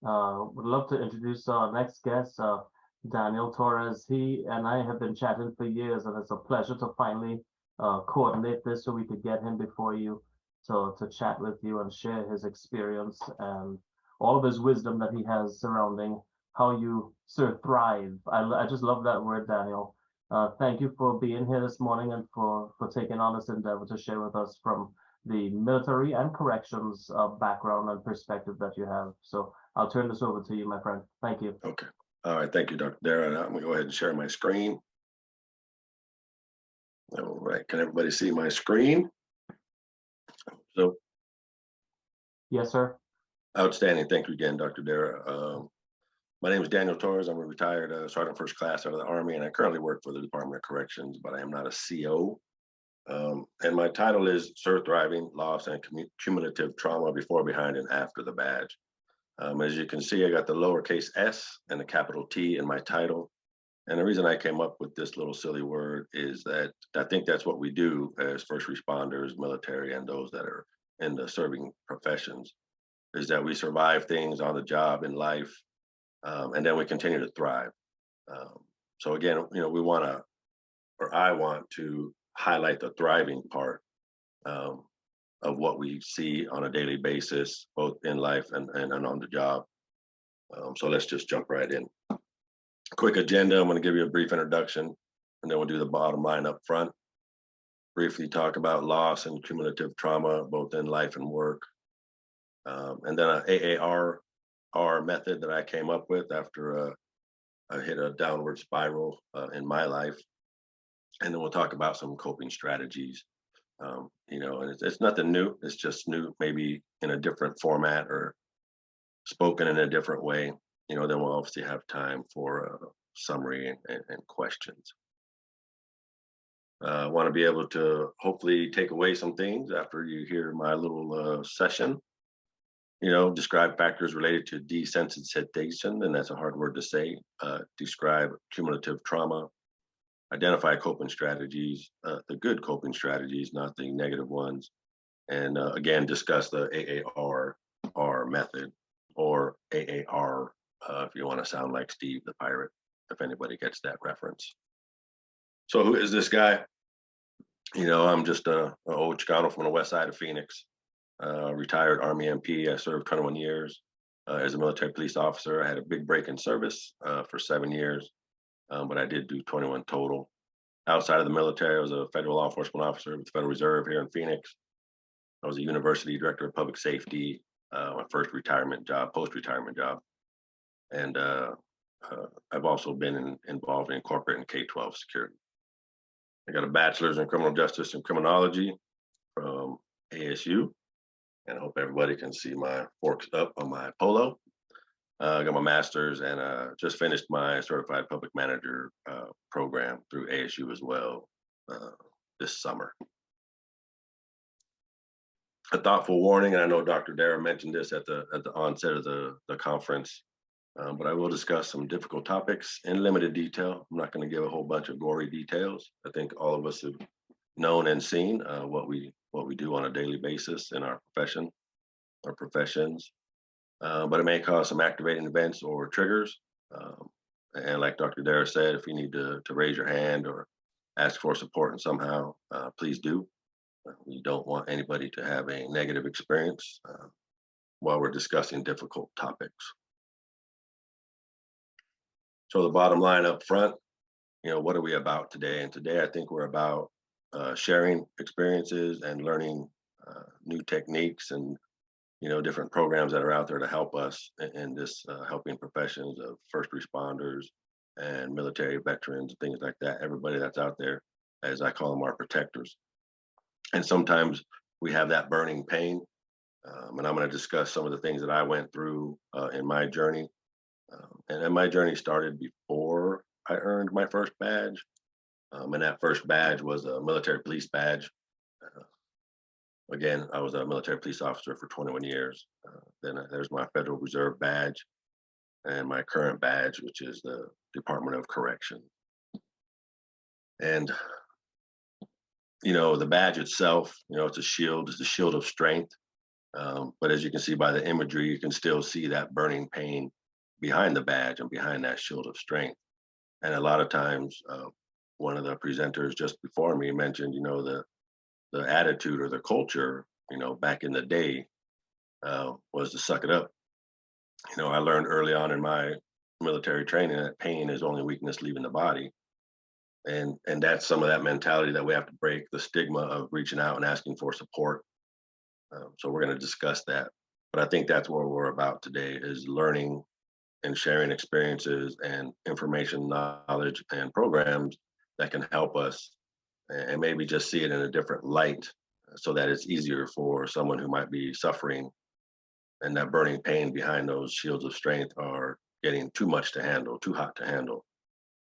Would love to introduce our next guest, Daniel Torrez. He and I have been chatting for years, and it's a pleasure to finally coordinate this so we could get him before you to chat with you and share his experience and all of his wisdom that he has surrounding how you sort of thrive. I just love that word, Daniel. Thank you for being here this morning and for taking on this endeavor to share with us from the military and corrections background and perspective that you have. So I'll turn this over to you, my friend. Thank you. Okay. All right. Thank you, Dr. Darren. I'm going to go ahead and share my screen. All right. Can everybody see my screen? So, yes, sir. Outstanding. Thank you again, Dr. Dara. My name is Daniel Torrez. I'm a retired Sergeant First Class out of the Army, and I currently work for the Department of Corrections, but I am not a CO. And my title is Sir Thriving, Loss, and Cumulative Trauma Before, Behind, and After the Badge. As you can see, I got the lowercase s and the capital T in my title. And the reason I came up with this little silly word is that I think that's what we do as first responders, military, and those that are in the serving professions, is that we survive things on the job in life, and then we continue to thrive. So again, we want to, or I want to highlight the thriving part of what we see on a daily basis, both in life and on the job. So let's just jump right in. Quick agenda. I'm going to give you a brief introduction, and then we'll do the bottom line up front. Briefly talk about loss and cumulative trauma, both in life and work. And then an AAR method that I came up with after I hit a downward spiral in my life. And then we'll talk about some coping strategies. And it's nothing new. It's just new, maybe in a different format or spoken in a different way. Then we'll obviously have time for a summary and questions. I want to be able to hopefully take away some things after you hear my little session. Describe factors related to desensitization, and that's a hard word to say. Describe cumulative trauma. Identify coping strategies, the good coping strategies, not the negative ones. And again, discuss the AAR method, or AAR, if you want to sound like Steve the Pirate, if anybody gets that reference. So who is this guy? I'm just an old Chicano from the west side of Phoenix, retired Army MP. I served 21 years as a military police officer. I had a big break in service for 7 years, but I did do 21 total. Outside of the military, I was a federal law enforcement officer with the Federal Reserve here in Phoenix. I was a university director of public safety, my first post-retirement job. And I've also been involved in corporate and K-12 security. I got a bachelor's in criminal justice and criminology from ASU. And I hope everybody can see my forks up on my polo. I got my master's and just finished my certified public manager program through ASU as well this summer. A thoughtful warning, and I know Dr. Dara mentioned this at the onset of the conference, but I will discuss some difficult topics in limited detail. I'm not going to give a whole bunch of gory details. I think all of us have known and seen what we do on a daily basis in our profession or professions. But it may cause some activating events or triggers. And like Dr. Dara said, if you need to raise your hand or ask for support and somehow, please do. We don't want anybody to have a negative experience while we're discussing difficult topics. So the bottom line up front, what are we about today? And today I think we're about sharing experiences and learning new techniques and different programs that are out there to help us in this helping professions of first responders and military veterans, things like that. Everybody that's out there, as I call them, our protectors. And sometimes we have that burning pain. And I'm going to discuss some of the things that I went through in my journey. And my journey started before I earned my first badge. And that first badge was a military police badge. Again, I was a military police officer for 21 years. Then there's my Federal Reserve badge and my current badge, which is the Department of Correction. And, the badge itself, it's a shield of strength. But as you can see by the imagery, you can still see that burning pain behind the badge and behind that shield of strength. And a lot of times, one of the presenters just before me mentioned, the attitude or the culture, back in the day, was to suck it up. I learned early on in my military training that pain is only weakness leaving the body. And that's some of that mentality that we have to break, the stigma of reaching out and asking for support. So we're going to discuss that. But I think that's what we're about today, is learning and sharing experiences and information, knowledge, and programs that can help us, and maybe just see it in a different light, so that it's easier for someone who might be suffering and that burning pain behind those shields of strength are getting too much to handle, too hot to handle.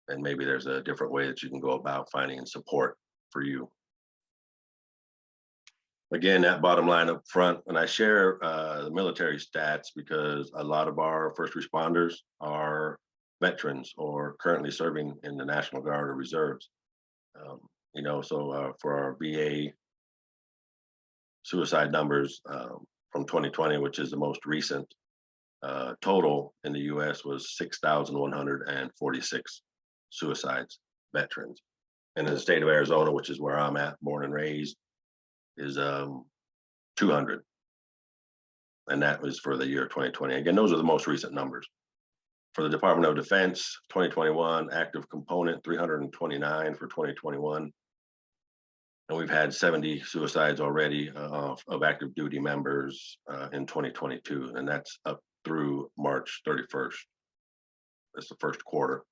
And maybe there's a different way that you can go about finding support for you. Again, that bottom line up front, and I share the military stats because a lot of our first responders are veterans or currently serving in the National Guard or Reserves. For our VA suicide numbers from 2020, which is the most recent, total in the US was 6,146 suicides, veterans. And in the state of Arizona, which is where I'm at, born and raised, is 200. And that was for the year 2020. Again, those are the most recent numbers. For the Department of Defense, 2021, active component 329 for 2021. And we've had 70 suicides already of active duty members in 2022. And that's up through March 31st. That's the first quarter.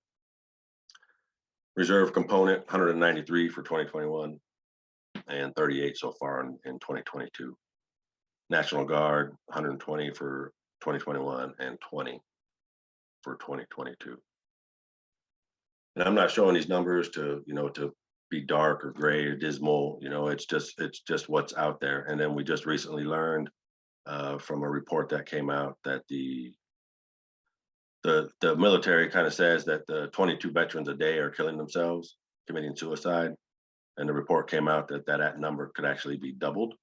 Reserve component 193 for 2021 and 38 so far in 2022. National Guard 120 for 2021 and 20 for 2022. And I'm not showing these numbers to be dark or gray or dismal. It's just what's out there. And then we just recently learned from a report that came out that the military kind of says that the 22 veterans a day are killing themselves, committing suicide. And the report came out that number could actually be doubled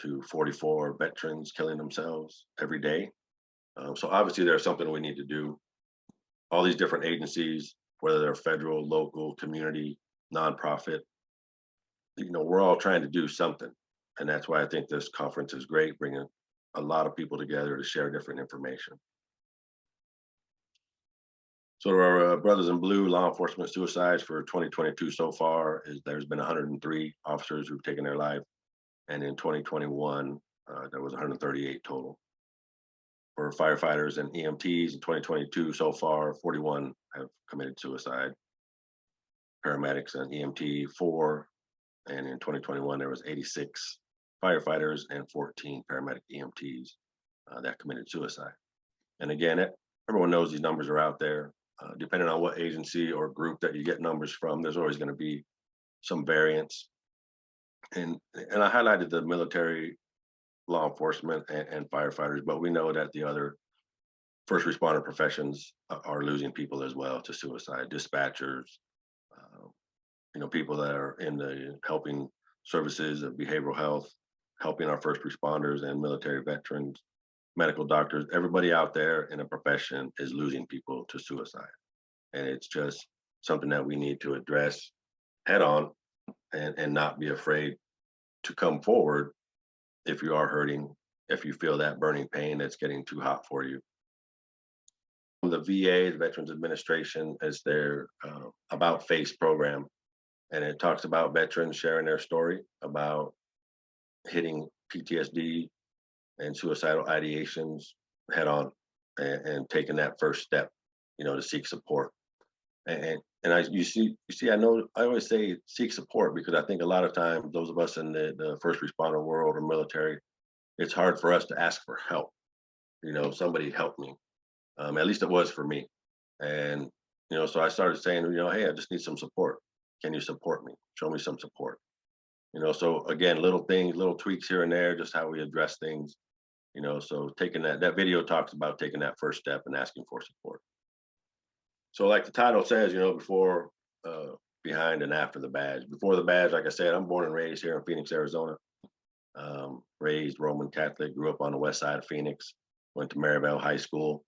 to 44 veterans killing themselves every day. So obviously there's something we need to do. All these different agencies, whether they're federal, local, community, nonprofit, we're all trying to do something. And that's why I think this conference is great, bringing a lot of people together to share different information. So our Brothers in Blue law enforcement suicides for 2022 so far there's been 103 officers who've taken their life. And in 2021, there was 138 total. For firefighters and EMTs in 2022 so far, 41 have committed suicide. Paramedics and EMT, 4. And in 2021, there was 86 firefighters and 14 paramedic EMTs that committed suicide. And again, everyone knows these numbers are out there. Depending on what agency or group that you get numbers from, there's always going to be some variance. And I highlighted the military, law enforcement, and firefighters, but we know that the other first responder professions are losing people as well to suicide. Dispatchers, people that are in the helping services of behavioral health, helping our first responders and military veterans, medical doctors, everybody out there in a profession is losing people to suicide. And it's just something that we need to address head on and not be afraid to come forward if you are hurting, if you feel that burning pain that's getting too hot for you. The VA, the Veterans Administration, is their About Face program. And it talks about veterans sharing their story about hitting PTSD and suicidal ideations head on and taking that first step, to seek support. And I know I always say seek support because I think a lot of times those of us in the first responder world or military, it's hard for us to ask for help. Somebody help me. At least it was for me. And, so I started saying, hey, I just need some support. Can you support me? Show me some support. So again, little things, little tweaks here and there, just how we address things. So taking that video talks about taking that first step and asking for support. So like the title says, before, behind, and after the badge. Before the badge, like I said, I'm born and raised here in Phoenix, Arizona. Raised Roman Catholic, grew up on the west side of Phoenix, went to Maryvale High School,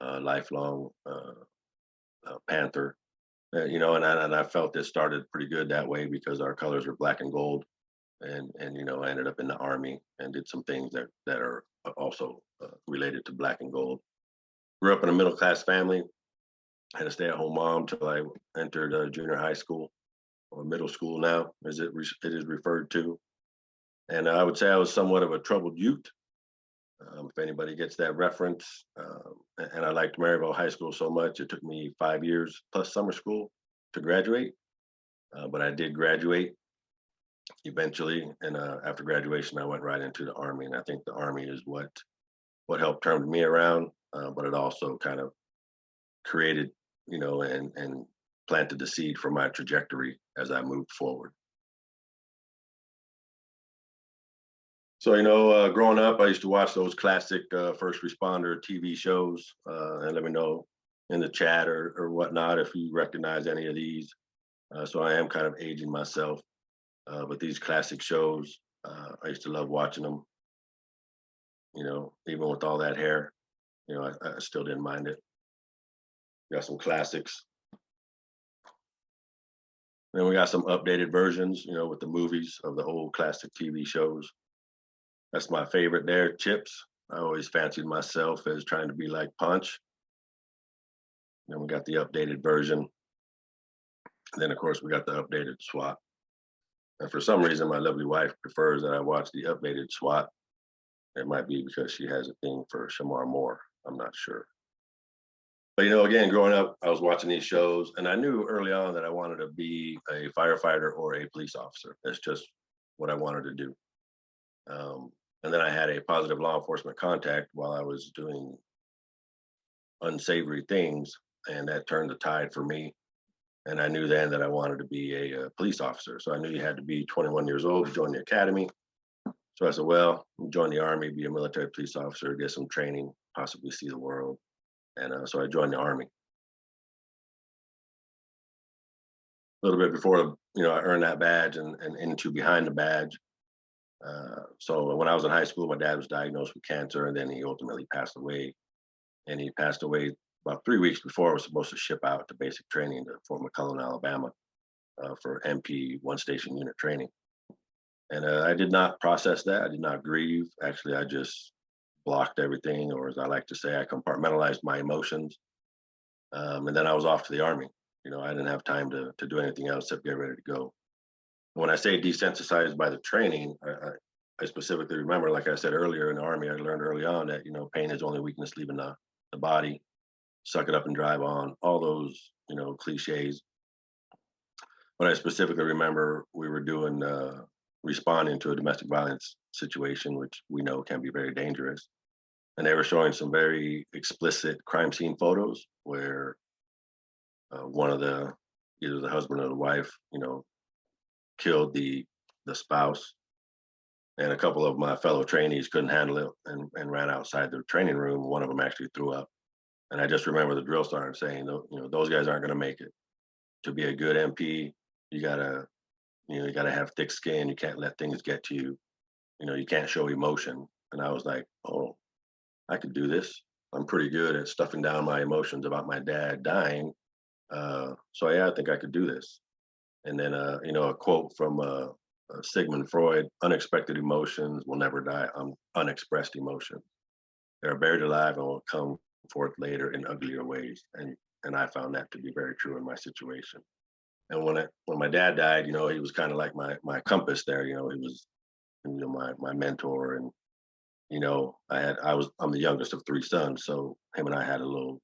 lifelong Panther. And I felt it started pretty good that way because our colors were black and gold, and I ended up in the Army and did some things that are also related to black and gold. Grew up in a middle class family. Had a stay at home mom till I entered junior high school, or middle school now, as it is referred to. And I would say I was somewhat of a troubled youth. If anybody gets that reference, and I liked Maryville High School so much, it took me 5 years plus summer school to graduate. But I did graduate eventually, and after graduation, I went right into the Army. And I think the Army is what helped turn me around, but it also kind of created, and planted the seed for my trajectory as I moved forward. So, growing up, I used to watch those classic first responder TV shows, and let me know in the chat or whatnot if you recognize any of these. So I am kind of aging myself, but these classic shows, I used to love watching them. Even with all that hair, I still didn't mind it. Got some classics. Then we got some updated versions, with the movies of the old classic TV shows. That's my favorite there, Chips. I always fancied myself as trying to be like Punch. Then we got the updated version. And then, of course, we got the updated SWAT. And for some reason, my lovely wife prefers that I watch the updated SWAT. It might be because she has a thing for Shamar Moore. I'm not sure. But, again, growing up, I was watching these shows, and I knew early on that I wanted to be a firefighter or a police officer. That's just what I wanted to do. And then I had a positive law enforcement contact while I was doing unsavory things, and that turned the tide for me. And I knew then that I wanted to be a police officer. So I knew you had to be 21 years old to join the academy. So I said, well, join the Army, be a military police officer, get some training, possibly see the world. And so I joined the Army. A little bit before, I earned that badge and into behind the badge. So when I was in high school, my dad was diagnosed with cancer, and then he ultimately passed away. And he passed away about 3 weeks before I was supposed to ship out to basic training to Fort McClellan, Alabama, for MP one station unit training. And I did not process that. I did not grieve. Actually, I just blocked everything, or as I like to say, I compartmentalized my emotions. And then I was off to the Army. I didn't have time to do anything else except get ready to go. When I say desensitized by the training, I specifically remember, like I said earlier, in the Army, I learned early on that, pain is only weakness leaving the body, suck it up and drive on, all those, cliches. But I specifically remember we were doing, responding to a domestic violence situation, which we know can be very dangerous. And they were showing some very explicit crime scene photos where one of either the husband or the wife, killed the spouse. And a couple of my fellow trainees couldn't handle it and ran outside the training room. One of them actually threw up. And I just remember the drill sergeant saying, those guys aren't going to make it. To be a good MP, you gotta have thick skin. You can't let things get to you. You can't show emotion. And I was like, oh, I could do this. I'm pretty good at stuffing down my emotions about my dad dying. So yeah, I think I could do this. And then, a quote from Sigmund Freud: unexpected emotions will never die. Unexpressed emotions, they're buried alive and will come forth later in uglier ways. And I found that to be very true in my situation. And when my dad died, he was kind of like my compass there. He was, my mentor. And I'm the youngest of three sons, so him and I had a little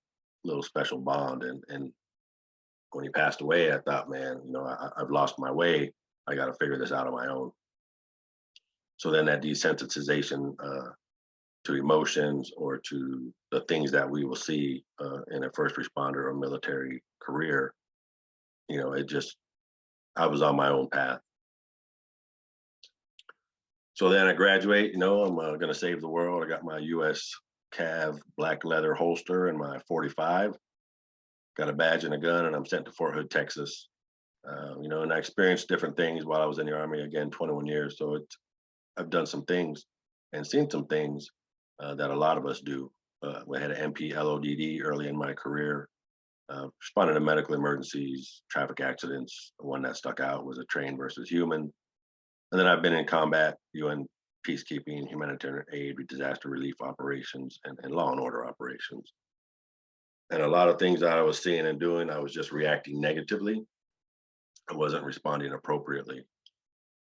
special bond. And when he passed away, I thought, man, I've lost my way. I got to figure this out on my own. So then that desensitization to emotions or to the things that we will see in a first responder or military career, I was on my own path. So then I graduate, I'm going to save the world. I got my US Cav black leather holster and my 45. Got a badge and a gun, and I'm sent to Fort Hood, Texas. And I experienced different things while I was in the Army. Again, 21 years. So I've done some things and seen some things that a lot of us do. We had an MPLODD early in my career, responding to medical emergencies, traffic accidents. One that stuck out was a train versus human. And then I've been in combat, UN peacekeeping, humanitarian aid, disaster relief operations, and law and order operations. And a lot of things that I was seeing and doing, I was just reacting negatively. I wasn't responding appropriately.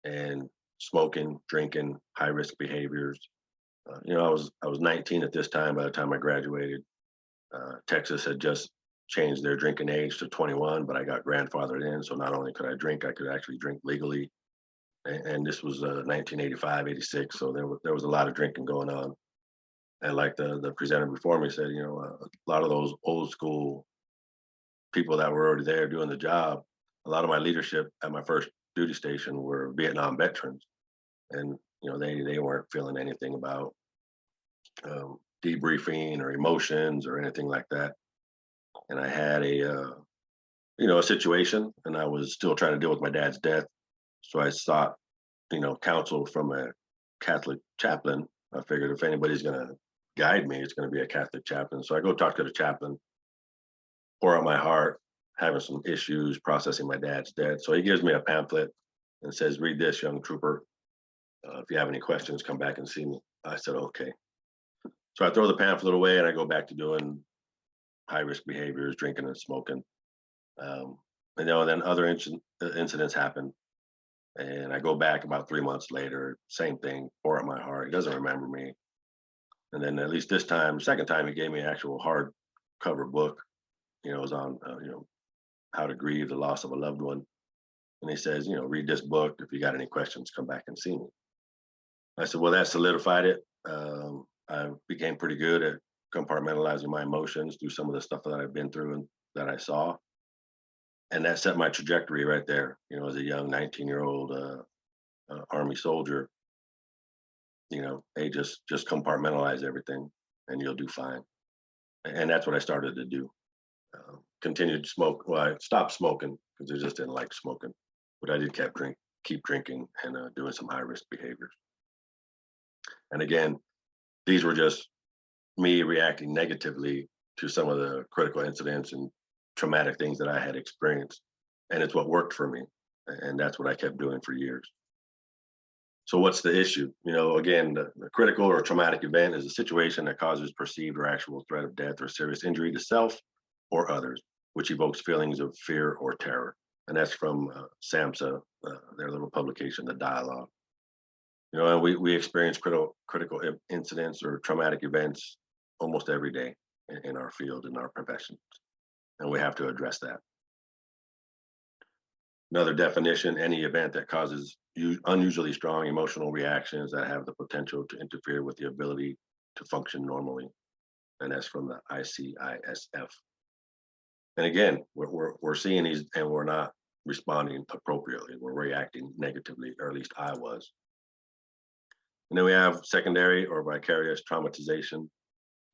And smoking, drinking, high risk behaviors. I was 19 at this time. By the time I graduated, Texas had just changed their drinking age to 21, but I got grandfathered in. So not only could I drink, I could actually drink legally. And this was 1985, 86. So there was a lot of drinking going on. And like the presenter before me said, a lot of those old school people that were already there doing the job, a lot of my leadership at my first duty station were Vietnam veterans. And, they weren't feeling anything about debriefing or emotions or anything like that. And I had a situation, and I was still trying to deal with my dad's death. So I sought, counsel from a Catholic chaplain. I figured if anybody's going to guide me, it's going to be a Catholic chaplain. So I go talk to the chaplain, pour out my heart, having some issues processing my dad's death. So he gives me a pamphlet and says, "Read this, young trooper. If you have any questions, come back and see me." I said, "Okay." So I throw the pamphlet away and I go back to doing high risk behaviors, drinking and smoking. Then other incidents happen. And I go back about 3 months later, same thing, pour out my heart. He doesn't remember me. And then at least this time, second time, he gave me an actual hard cover book. It was on, how to grieve the loss of a loved one. And he says, "Read this book. If you got any questions, come back and see me." I said, well, that solidified it. I became pretty good at compartmentalizing my emotions through some of the stuff that I've been through and that I saw. And that set my trajectory right there. As a young 19-year-old Army soldier, hey, just compartmentalize everything and you'll do fine. And that's what I started to do. Continued to smoke. Well, I stopped smoking because I just didn't like smoking, but I did keep drinking and doing some high risk behaviors. And again, these were just me reacting negatively to some of the critical incidents and traumatic things that I had experienced. And it's what worked for me. And that's what I kept doing for years. So what's the issue? Again, the critical or traumatic event is a situation that causes perceived or actual threat of death or serious injury to self or others, which evokes feelings of fear or terror. And that's from SAMHSA, their little publication, The Dialogue. And we experience critical incidents or traumatic events almost every day in our field, in our professions, and we have to address that. Another definition: any event that causes unusually strong emotional reactions that have the potential to interfere with the ability to function normally, and that's from the ICISF. And again, we're seeing these, and we're not responding appropriately. We're reacting negatively, or at least I was. And then we have secondary or vicarious traumatization,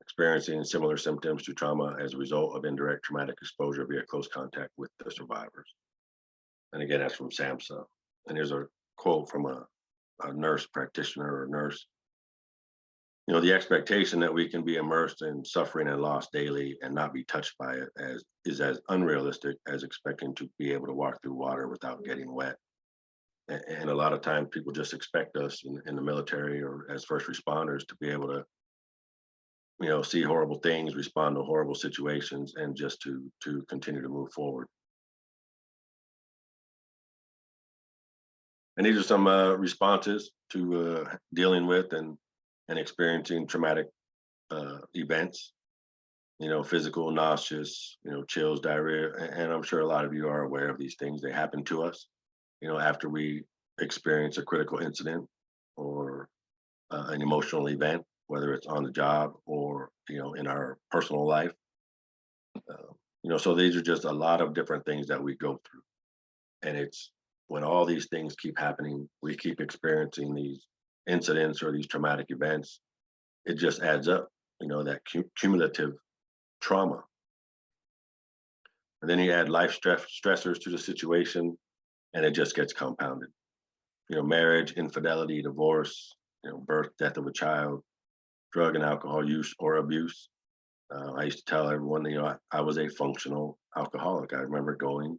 experiencing similar symptoms to trauma as a result of indirect traumatic exposure via close contact with the survivors. And again, that's from SAMHSA. And here's a quote from a nurse practitioner or nurse. The expectation that we can be immersed in suffering and loss daily and not be touched by it is as unrealistic as expecting to be able to walk through water without getting wet. And a lot of times people just expect us in the military or as first responders to be able to, see horrible things, respond to horrible situations, and just to continue to move forward. And these are some responses to dealing with and experiencing traumatic events. Physical, nauseous, chills, diarrhea, and I'm sure a lot of you are aware of these things. They happen to us, after we experience a critical incident or an emotional event, whether it's on the job or, in our personal life. So these are just a lot of different things that we go through. And it's when all these things keep happening, we keep experiencing these incidents or these traumatic events, it just adds up, that cumulative trauma. And then you add life stressors to the situation, and it just gets compounded. marriage, infidelity, divorce, birth, death of a child, drug and alcohol use or abuse. I used to tell everyone, I was a functional alcoholic. I remember going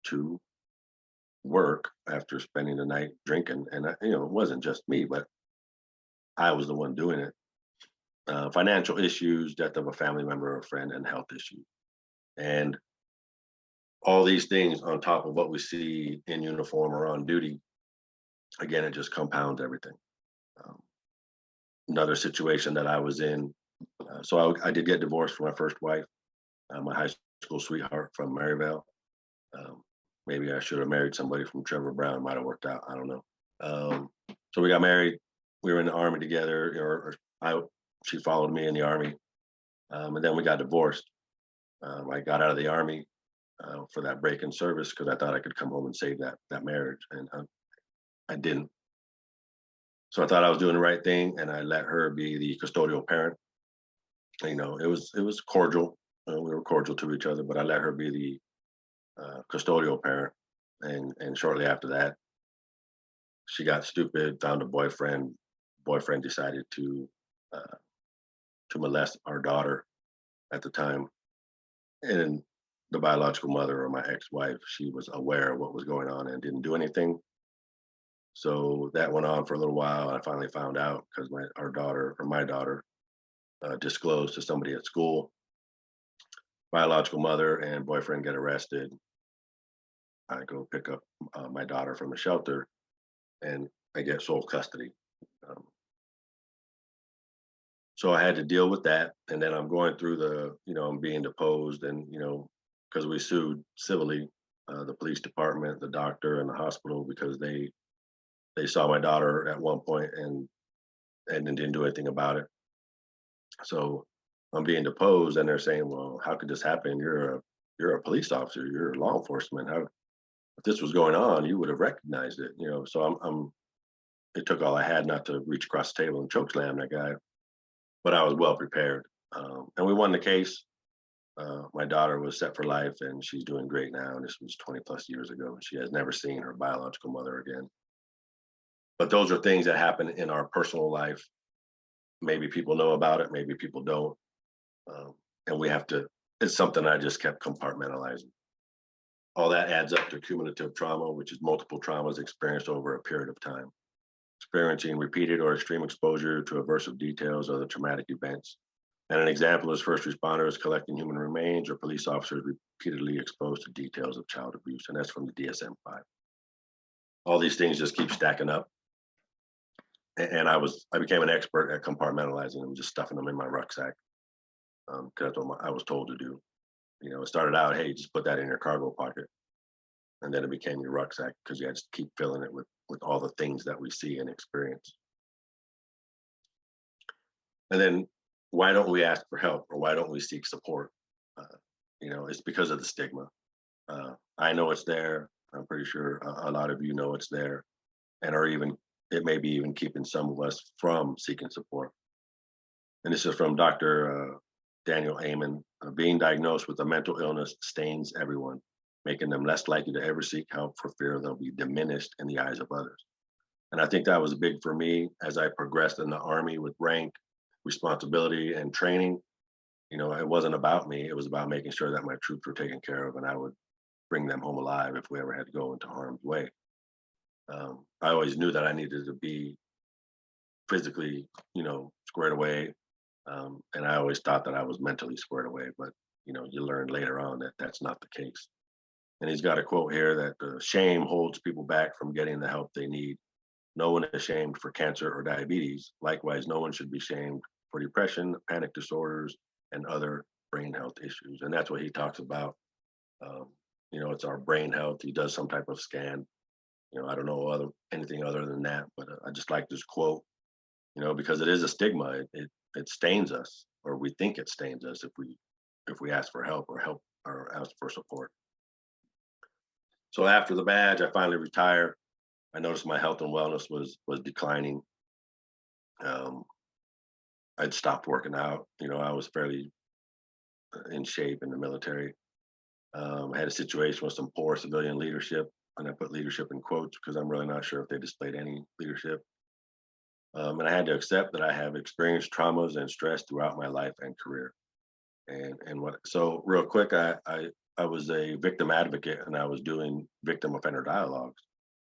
to work after spending the night drinking, and it wasn't just me, but I was the one doing it. Financial issues, death of a family member or friend, and health issues, and all these things on top of what we see in uniform or on duty. Again, it just compounds everything. Um, Another situation that I was in. So I did get divorced from my first wife, my high school sweetheart from Maryvale. Um, Maybe I should have married somebody from Trevor Brown. Might have worked out. I don't know. So we got married. We were in the army together, she followed me in the army, and then we got divorced. I got out of the army for that break in service because I thought I could come home and save that marriage, and I didn't. So I thought I was doing the right thing, and I let her be the custodial parent. It was cordial. We were cordial to each other, but I let her be the custodial parent. And shortly after that, she got stupid, found a boyfriend. Boyfriend decided to molest our daughter at the time. And the biological mother, or my ex-wife, she was aware of what was going on and didn't do anything. So that went on for a little while. I finally found out because my daughter disclosed to somebody at school. Biological mother and boyfriend get arrested. I go pick up my daughter from the shelter, and I get sole custody. Um, so I had to deal with that, and then I'm going through I'm being deposed, and because we sued civilly, the police department, the doctor, and the hospital because they saw my daughter at one point and didn't do anything about it. So I'm being deposed, and they're saying, "Well, how could this happen? You're a police officer. You're law enforcement. How if this was going on, you would have recognized it." So I'm. It took all I had not to reach across the table and choke slam that guy, but I was well prepared, and we won the case. My daughter was set for life, and she's doing great now. And this was 20 plus years ago. She has never seen her biological mother again. But those are things that happen in our personal life. Maybe people know about it, maybe people don't. And we have to, it's something I just kept compartmentalizing. All that adds up to cumulative trauma, which is multiple traumas experienced over a period of time. Experiencing repeated or extreme exposure to aversive details of the traumatic events. And an example is first responders collecting human remains or police officers repeatedly exposed to details of child abuse. And that's from the DSM-5. All these things just keep stacking up. And I became an expert at compartmentalizing them, just stuffing them in my rucksack, because that's what I was told to do. It started out, hey, just put that in your cargo pocket, and then it became your rucksack because you had to keep filling it with all the things that we see and experience. And then why don't we ask for help, or why don't we seek support? It's because of the stigma. I know it's there. I'm pretty sure a lot of you know it's there, and it may be even keeping some of us from seeking support. And this is from Dr. Daniel Amen. Being diagnosed with a mental illness stains everyone, making them less likely to ever seek help for fear they'll be diminished in the eyes of others. And I think that was big for me as I progressed in the Army with rank, responsibility, and training. It wasn't about me. It was about making sure that my troops were taken care of, and I would bring them home alive if we ever had to go into harm's way. I always knew that I needed to be physically, squared away. And I always thought that I was mentally squared away, but you learn later on that that's not the case. And he's got a quote here that shame holds people back from getting the help they need. No one is shamed for cancer or diabetes. Likewise, no one should be shamed for depression, panic disorders, and other brain health issues. And that's what he talks about. It's our brain health. He does some type of scan. I don't know anything other than that, but I just like this quote, because it is a stigma. It stains us, or we think it stains us if we ask for help or ask for support. So after the badge, I finally retired. I noticed my health and wellness was declining. I'd stopped working out. I was fairly in shape in the military. I had a situation with some poor civilian leadership. and I put leadership in quotes because I'm really not sure if they displayed any leadership. And I had to accept that I have experienced traumas and stress throughout my life and career. And what so real quick, I was a victim advocate and I was doing victim offender dialogues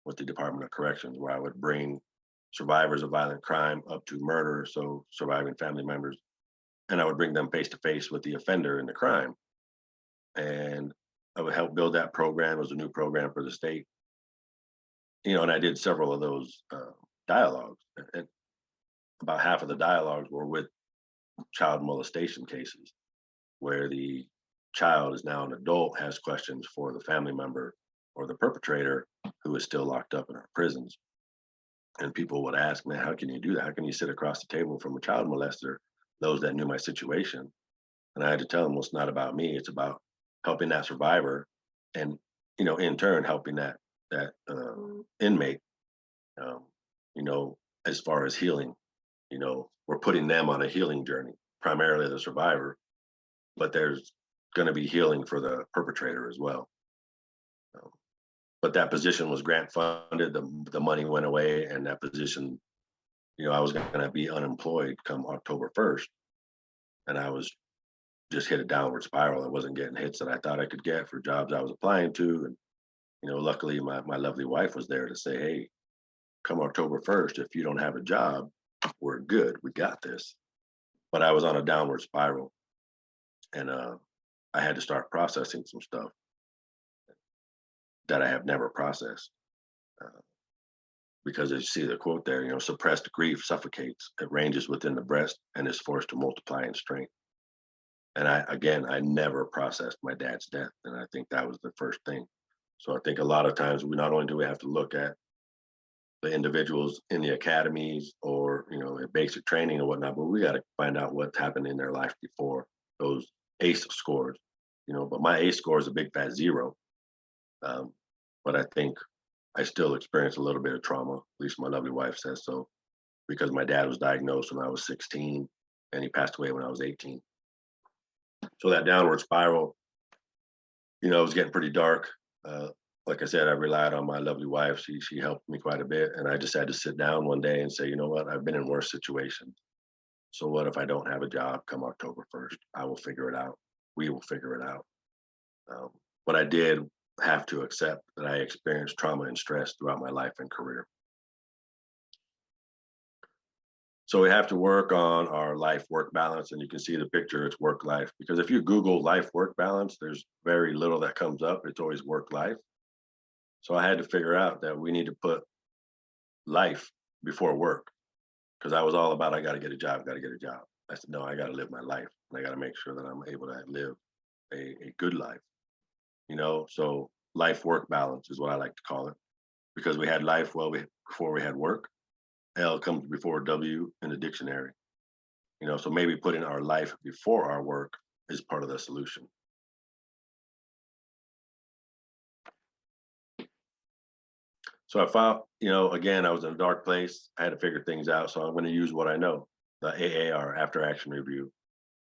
with the Department of Corrections, where I would bring survivors of violent crime up to murder, so surviving family members, and I would bring them face to face with the offender in the crime. And I would help build that program. It was a new program for the state, and I did several of those dialogues. And about half of the dialogues were with child molestation cases, where the child is now an adult, has questions for the family member or the perpetrator who is still locked up in our prisons. And people would ask, man, how can you do that? How can you sit across the table from a child molester, those that knew my situation? And I had to tell them, well, it's not about me. It's about helping that survivor and, in turn, helping that inmate, um, as far as healing. We're putting them on a healing journey, primarily the survivor, but there's going to be healing for the perpetrator as well. But that position was grant funded. The money went away, and that position, I was going to be unemployed come October 1st, and I was just hit a downward spiral. I wasn't getting hits that I thought I could get for jobs I was applying to, and luckily my lovely wife was there to say, hey, come October 1st, if you don't have a job, we're good. We got this. But I was on a downward spiral, and I had to start processing some stuff that I have never processed. Because as you see the quote there, suppressed grief suffocates. It ranges within the breast and is forced to multiply in strength. And I never processed my dad's death. And I think that was the first thing. So I think a lot of times we not only do we have to look at the individuals in the academies or, at basic training and whatnot, but we got to find out what happened in their life before those ACE scores, but my ACE score is a big fat 0. But I think I still experience a little bit of trauma, at least my lovely wife says so, because my dad was diagnosed when I was 16 and he passed away when I was 18. So that downward spiral, it was getting pretty dark. Like I said, I relied on my lovely wife. She helped me quite a bit. And I just had to sit down one day and say, you know what, I've been in worse situations. So what if I don't have a job come October 1st? I will figure it out. We will figure it out. But I did have to accept that I experienced trauma and stress throughout my life and career. So we have to work on our life-work balance, and you can see the picture, it's work-life. Because if you Google life-work balance, there's very little that comes up. It's always work-life. So I had to figure out that we need to put life before work, because I was all about, I got to get a job, got to get a job. I said, no, I got to live my life. And I got to make sure that I'm able to live a good life. So life work balance is what I like to call it, because we had life before we had work. L comes before W in the dictionary. So maybe putting our life before our work is part of the solution. So I found, again, I was in a dark place. I had to figure things out. So I'm going to use what I know, the AAR, after action review.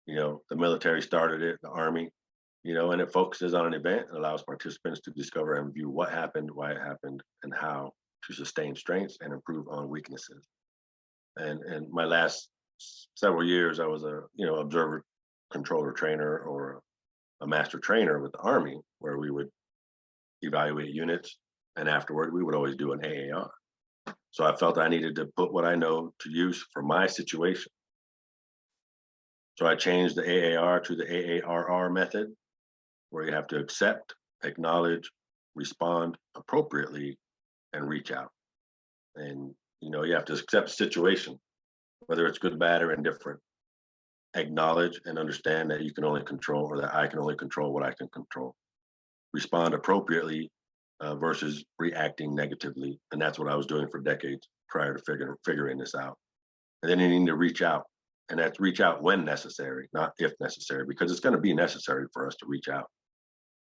The military started it, the Army, and it focuses on an event and allows participants to discover and view what happened, why it happened, and how to sustain strengths and improve on weaknesses. And my last several years, I was a, observer, controller trainer, or a master trainer with the Army, where we would evaluate units, and afterward, we would always do an AAR. So I felt I needed to put what I know to use for my situation. So I changed the AAR to the AARR method, where you have to accept, acknowledge, respond appropriately, and reach out. And, you have to accept the situation, whether it's good, bad, or indifferent. Acknowledge and understand that you can only control, or that I can only control what I can control. Respond appropriately versus reacting negatively. And that's what I was doing for decades prior to figuring this out. And then you need to reach out. And that's reach out when necessary, not if necessary, because it's going to be necessary for us to reach out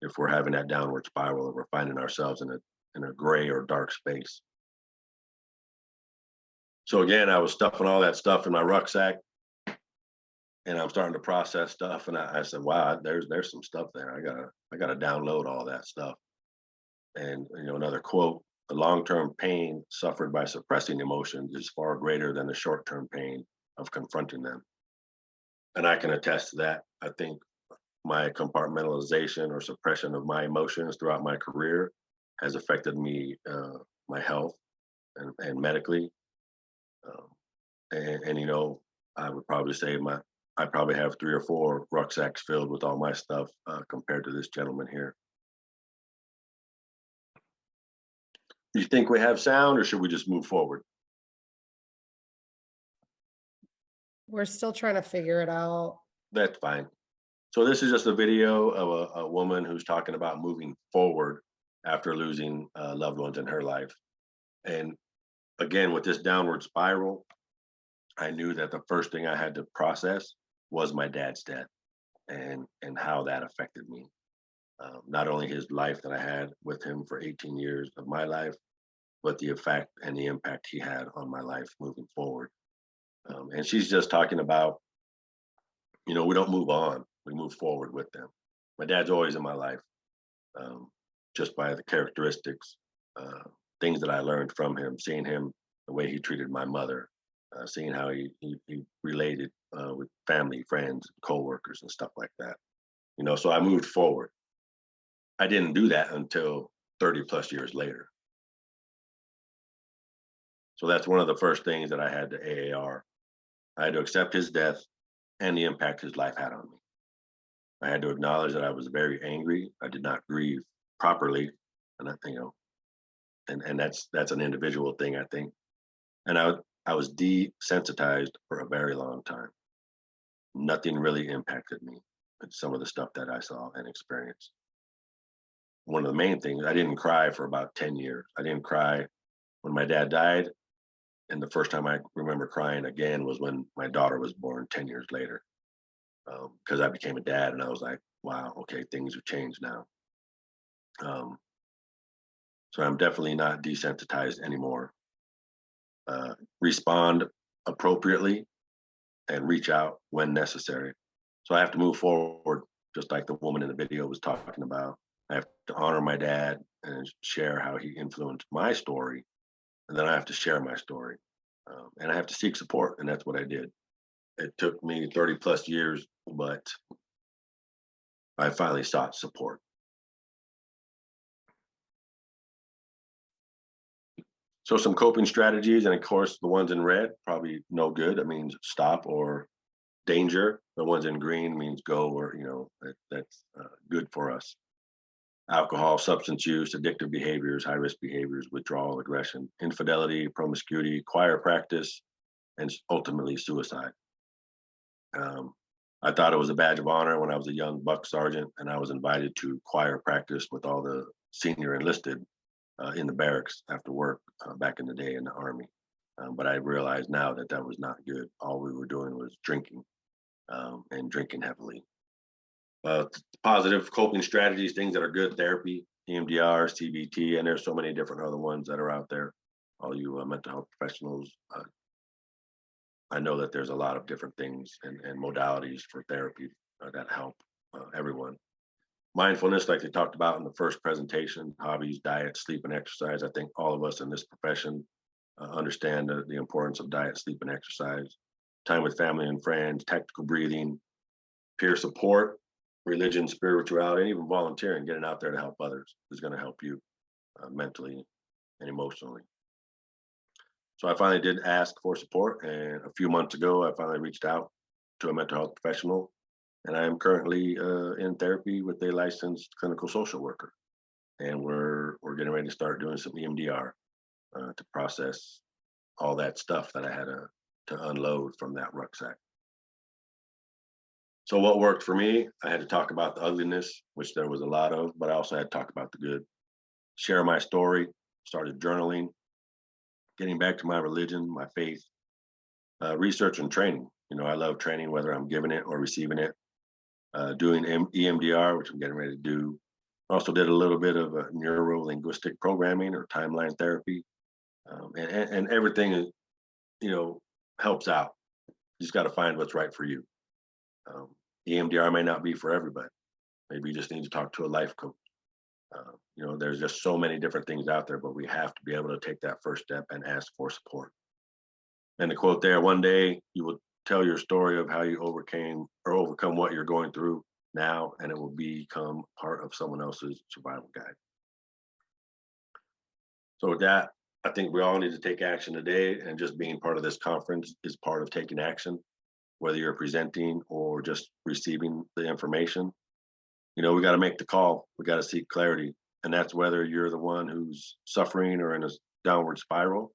if we're having that downward spiral, or we're finding ourselves in a gray or dark space. So again, I was stuffing all that stuff in my rucksack, and I'm starting to process stuff. And I said, wow, there's some stuff there. I gotta download all that stuff. And another quote: "The long-term pain suffered by suppressing emotions is far greater than the short-term pain of confronting them." And I can attest to that. I think my compartmentalization or suppression of my emotions throughout my career has affected me, my health and medically. Um, and I would probably say I probably have 3 or 4 rucksacks filled with all my stuff compared to this gentleman here. You think we have sound, or should we just move forward? We're still trying to figure it out. That's fine. So this is just a video of a woman who's talking about moving forward after losing loved ones in her life. And again, with this downward spiral, I knew that the first thing I had to process was my dad's death and how that affected me. Not only his life that I had with him for 18 years of my life, but the effect and the impact he had on my life moving forward. And she's just talking about, we don't move on, we move forward with them. My dad's always in my life, just by the characteristics, things that I learned from him, seeing him, the way he treated my mother, seeing how he related with family, friends, coworkers, and stuff like that. So I moved forward. I didn't do that until 30 plus years later. So that's one of the first things that I had to AAR. I had to accept his death and the impact his life had on me. I had to acknowledge that I was very angry. I did not grieve properly, and and that's an individual thing, I think. And I was desensitized for a very long time. Nothing really impacted me. But some of the stuff that I saw and experienced. One of the main things, I didn't cry for about 10 years. I didn't cry when my dad died. And the first time I remember crying again was when my daughter was born 10 years later. Because I became a dad and I was like, wow, okay, things have changed now. So I'm definitely not desensitized anymore. Respond appropriately and reach out when necessary. So I have to move forward, just like the woman in the video was talking about. I have to honor my dad and share how he influenced my story. And then I have to share my story. And I have to seek support. And that's what I did. It took me 30 plus years, but I finally sought support. So some coping strategies, and of course, the ones in red, probably no good. That means stop or danger. The ones in green means go, or, that's good for us. Alcohol, substance use, addictive behaviors, high-risk behaviors, withdrawal, aggression, infidelity, promiscuity, choir practice, and ultimately suicide. I thought it was a badge of honor when I was a young buck sergeant and I was invited to choir practice with all the senior enlisted in the barracks after work back in the day in the Army. But I realize now that that was not good. All we were doing was drinking and drinking heavily. Positive coping strategies, things that are good: therapy, EMDR, CBT, and there's so many different other ones that are out there. All you mental health professionals, I know that there's a lot of different things and modalities for therapy that help everyone. Mindfulness, like they talked about in the first presentation, hobbies, diet, sleep, and exercise. I think all of us in this profession understand the importance of diet, sleep, and exercise. Time with family and friends, tactical breathing, peer support, religion, spirituality, and even volunteering, getting out there to help others is going to help you mentally and emotionally. So I finally did ask for support, and a few months ago, I finally reached out to a mental health professional, and I am currently in therapy with a licensed clinical social worker, and we're getting ready to start doing some EMDR to process all that stuff that I had to unload from that rucksack. So what worked for me, I had to talk about the ugliness, which there was a lot of, but I also had to talk about the good. Share my story, started journaling, getting back to my religion, my faith, research and training. I love training, whether I'm giving it or receiving it. Doing EMDR, which I'm getting ready to do. Also did a little bit of neuro-linguistic programming or timeline therapy. And everything, helps out. You just got to find what's right for you. EMDR may not be for everybody. Maybe you just need to talk to a life coach. You know, there's just so many different things out there, but we have to be able to take that first step and ask for support. And the quote there, one day you will tell your story of how you overcame or overcome what you're going through now, and it will become part of someone else's survival guide. So with that, I think we all need to take action today, and just being part of this conference is part of taking action, whether you're presenting or just receiving the information. You know, we got to make the call. We got to seek clarity. And that's whether you're the one who's suffering or in a downward spiral,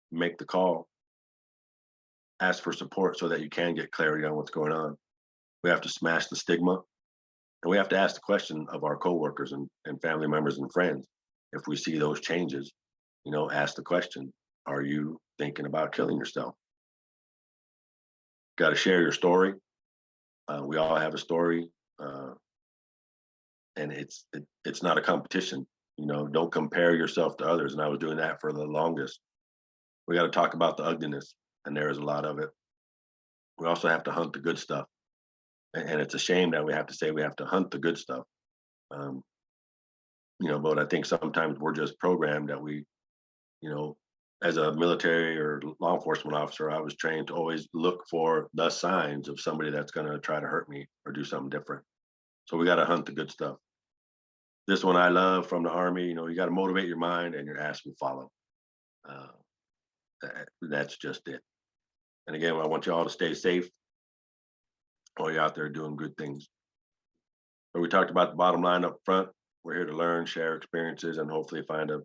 make the call. Ask for support so that you can get clarity on what's going on. We have to smash the stigma. And we have to ask the question of our coworkers and family members and friends. If we see those changes, you know, ask the question, are you thinking about killing yourself? Got to share your story. We all have a story. And it's not a competition. You know, don't compare yourself to others. And I was doing that for the longest. We got to talk about the ugliness, and there is a lot of it. We also have to hunt the good stuff. And it's a shame that we have to say we have to hunt the good stuff. You know, but I think sometimes we're just programmed that we, you know, as a military or law enforcement officer, I was trained to always look for the signs of somebody that's going to try to hurt me or do something different. So we got to hunt the good stuff. This one I love from the Army. You know, you got to motivate your mind, and your ass will follow. That's just it. And again, I want you all to stay safe while you're out there doing good things. So we talked about the bottom line up front. We're here to learn, share experiences, and hopefully find a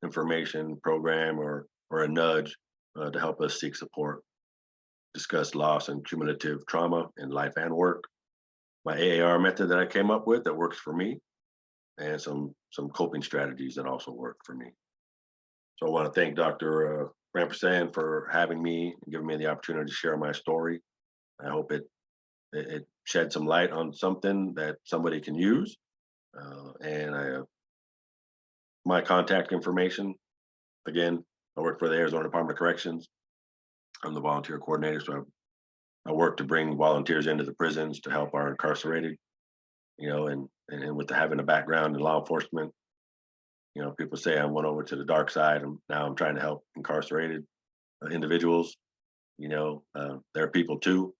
information program or a nudge to help us seek support. Discuss loss and cumulative trauma in life and work. My AAR method that I came up with that works for me, and some coping strategies that also work for me. So I want to thank Dr. Rampersan for having me and giving me the opportunity to share my story. I hope it shed some light on something that somebody can use. And my contact information, again, I work for the Arizona Department of Corrections. I'm the volunteer coordinator, so I work to bring volunteers into the prisons to help our incarcerated, you know, and with having a background in law enforcement, you know, people say I went over to the dark side, and now I'm trying to help incarcerated individuals. You know, they're people too.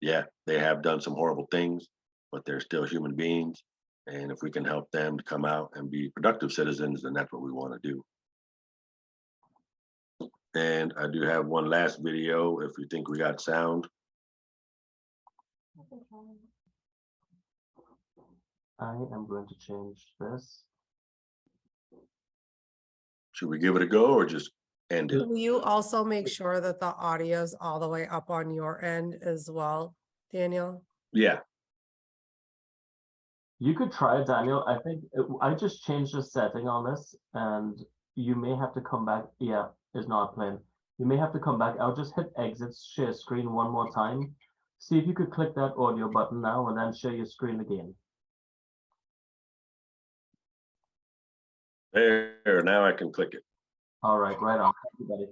Yeah, they have done some horrible things, but they're still human beings. And if we can help them to come out and be productive citizens, then that's what we want to do. And I do have one last video if you think we got sound. I am going to change this. Should we give it a go or just end it? Will you also make sure that the audio is all the way up on your end as well, Daniel? Yeah. You could try it, Daniel. I think I just changed the setting on this, and you may have to come back. Yeah, it's not playing. You may have to come back. I'll just hit exit share screen one more time. See if you could click that audio button now and then share your screen again. There, now I can click it. All right, right on, everybody.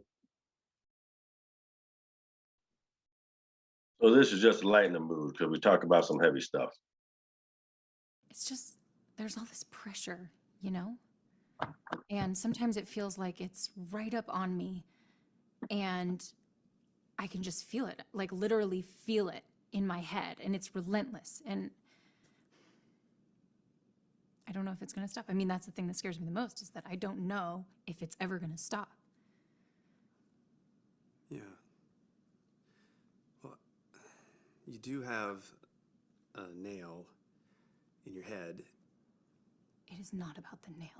So this is just to lighten the mood because we talk about some heavy stuff. It's just, there's all this pressure, you know? And sometimes it feels like it's right up on me, and I can just feel it, like literally feel it in my head, and it's relentless. And I don't know if it's going to stop. I mean, that's the thing that scares me the most, is that I don't know if it's ever going to stop. Yeah. Well, you do have a nail in your head. It is not about the nail.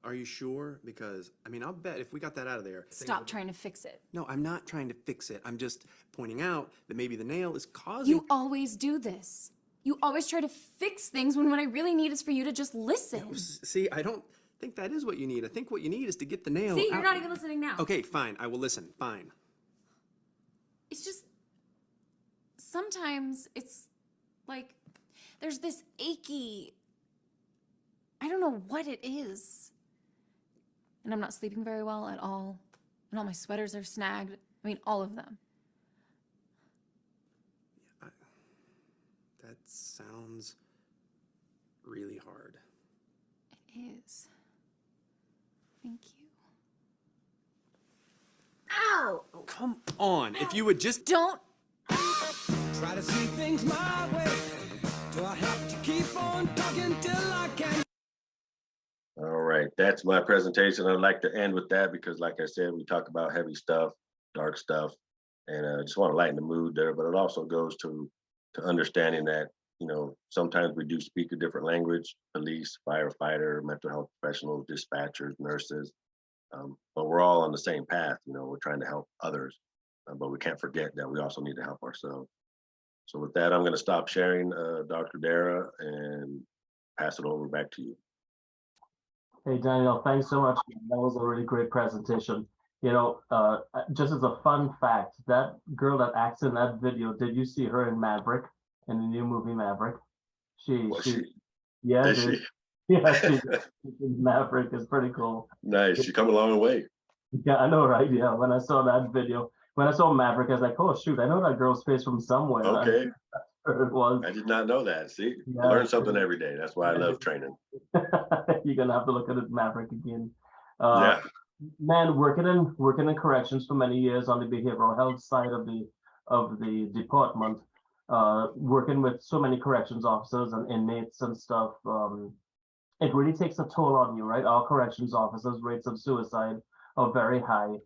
Are you sure? Because, I mean, I'll bet if we got that out of there... Stop trying to fix it. No, I'm not trying to fix it. I'm just pointing out that maybe the nail is causing... You always do this. You always try to fix things when what I really need is for you to just listen. No, see, I don't think that is what you need. I think what you need is to get the nail See, you're out. not even listening now. Okay, fine. I will listen. Fine. It's just, sometimes it's like, there's this achy, I don't know what it is. And I'm not sleeping very well at all. And all my sweaters are snagged. I mean, all of them. That sounds really hard. It his. Thank you. Ow! Come on, if you would just Don't. Try to see things my way. Do I have to keep on talking till I can? All right, that's my presentation. I'd like to end with that because, like I said, we talk about heavy stuff, dark stuff, and I just want to lighten the mood there. But it also goes to understanding that, you know, sometimes we do speak a different language: police, firefighter, mental health professionals, dispatchers, nurses. But we're all on the same path. You know, we're trying to help others, but we can't forget that we also need to help ourselves. So with that, I'm going to stop sharing, Dr. Dara, and pass it over back to you. Hey, Daniel, thanks so much. That was a really great presentation. You know, just as a fun fact, that girl that acts in that video, did you see her in Maverick, in the new movie Maverick? Yeah, Is dude. she? Yeah, she's in Maverick. Is pretty cool. Nice. She come a long way. Yeah, I know, right? Yeah, when I saw that video, when I saw Maverick, I was like, oh, shoot, I know that girl's face from somewhere. Okay. It was. I did not know that. See, Yeah, I learn something every day. That's why I love training. You're gonna have to look at it, Maverick again. Uh, Yeah. Man, working in corrections for many years on the behavioral health side of the department, working with so many corrections officers and inmates and stuff. It really takes a toll on you, right? Our corrections officers' rates of suicide are very high.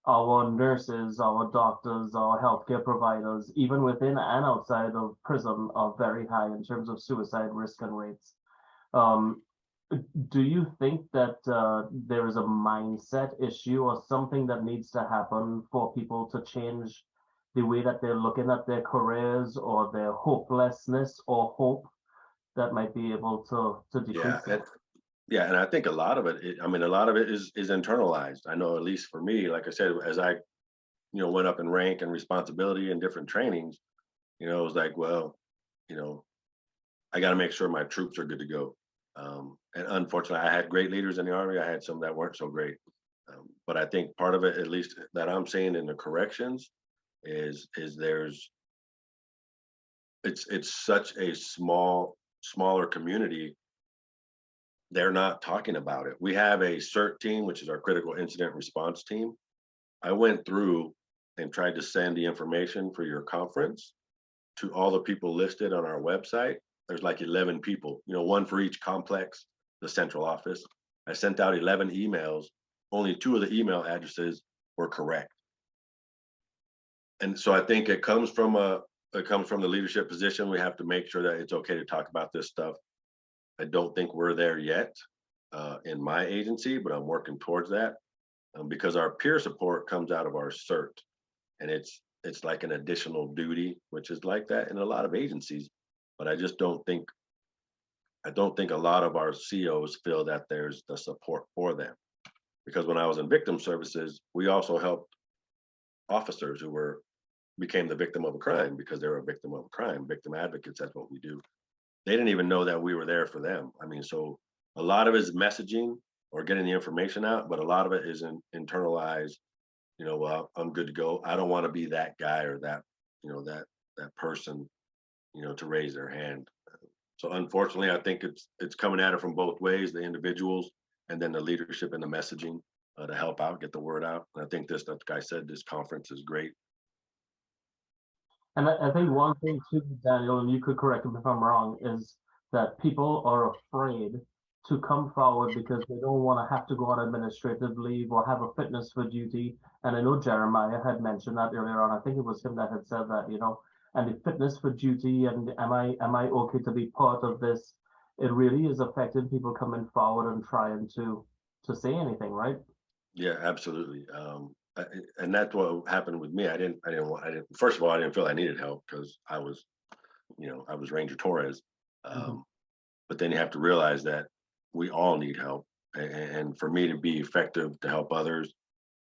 Our nurses, our doctors, our healthcare providers, even within and outside of prison, are very high in terms of suicide risk and rates. Um, do you think that there is a mindset issue or something that needs to happen for people to change the way that they're looking at their careers or their hopelessness or hope that might be able to decrease Yeah. that? Yeah. And I think a lot of it, I mean, a lot of it is internalized. I know, at least for me, like I said, as I, you know, went up in rank and responsibility and different trainings, you know, it was like, well, you know, I got to make sure my troops are good to go. And unfortunately, I had great leaders in the Army. I had some that weren't so great. But I think part of it, at least that I'm seeing in the corrections, is it's such a smaller community. They're not talking about it. We have a CERT team, which is our critical incident response team. I went through and tried to send the information for your conference to all the people listed on our website. There's like 11 people, you know, one for each complex, the central office. I sent out 11 emails. Only 2 of the email addresses were correct. And so I think it comes from the leadership position. We have to make sure that it's okay to talk about this stuff. I don't think we're there yet in my agency, but I'm working towards that because our peer support comes out of our CERT, and it's like an additional duty, which is like that in a lot of agencies. But I don't think a lot of our COs feel that there's the support for them. Because when I was in victim services, we also helped officers who became the victim of a crime because they were a victim of a crime. Victim advocates, that's what we do. They didn't even know that we were there for them. I mean, so a lot of it is messaging or getting the information out, but a lot of it is internalized. You know, well, I'm good to go. I don't want to be that guy or that, you know, that person, you know, to raise their hand. So unfortunately, I think it's coming at it from both ways: the individuals and then the leadership and the messaging to help out, get the word out. And I think like I said, this conference is great. And I think one thing too, Daniel, and you could correct me if I'm wrong, is that people are afraid to come forward because they don't want to have to go on administrative leave or have a fitness for duty. And I know Jeremiah had mentioned that earlier on. I think it was him that had said that, you know, and the fitness for duty and am I okay to be part of this? It really is affecting people coming forward and trying to say anything, right? Yeah, absolutely. And that's what happened with me. I didn't. First of all, I didn't feel I needed help because I was Ranger Torrez. But then you have to realize that we all need help, and for me to be effective to help others,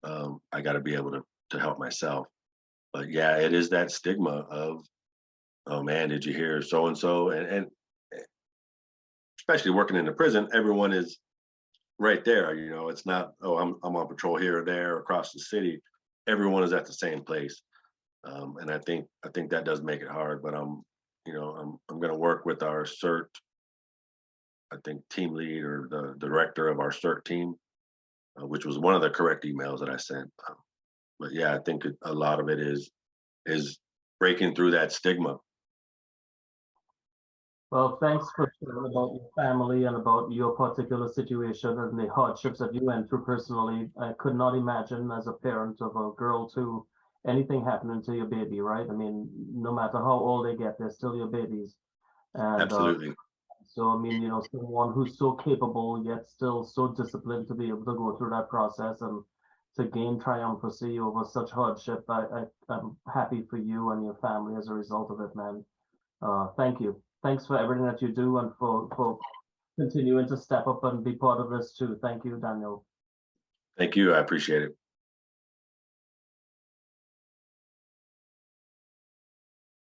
I got to be able to help myself. But yeah, it is that stigma of, oh man, did you hear so and so? And especially working in the prison, everyone is right there. You know, it's not, oh, I'm on patrol here or there or across the city. Everyone is at the same place. And I think that does make it hard, but I'm going to work with our CERT I think, team lead or the director of our CERT team, which was one of the correct emails that I sent. But yeah, I think a lot of it is breaking through that stigma. Well, thanks for sharing about your family and about your particular situation and the hardships that you went through personally. I could not imagine as a parent of a girl too, anything happening to your baby, right? I mean, no matter how old they get, they're still your babies. And Absolutely. so, I mean, someone who's so capable yet still so disciplined to be able to go through that process and to gain triumphancy over such hardship, I'm happy for you and your family as a result of it, man. Thank you. Thanks for everything that you do and for continuing to step up and be part of this too. Thank you, Daniel. Thank you. I appreciate it.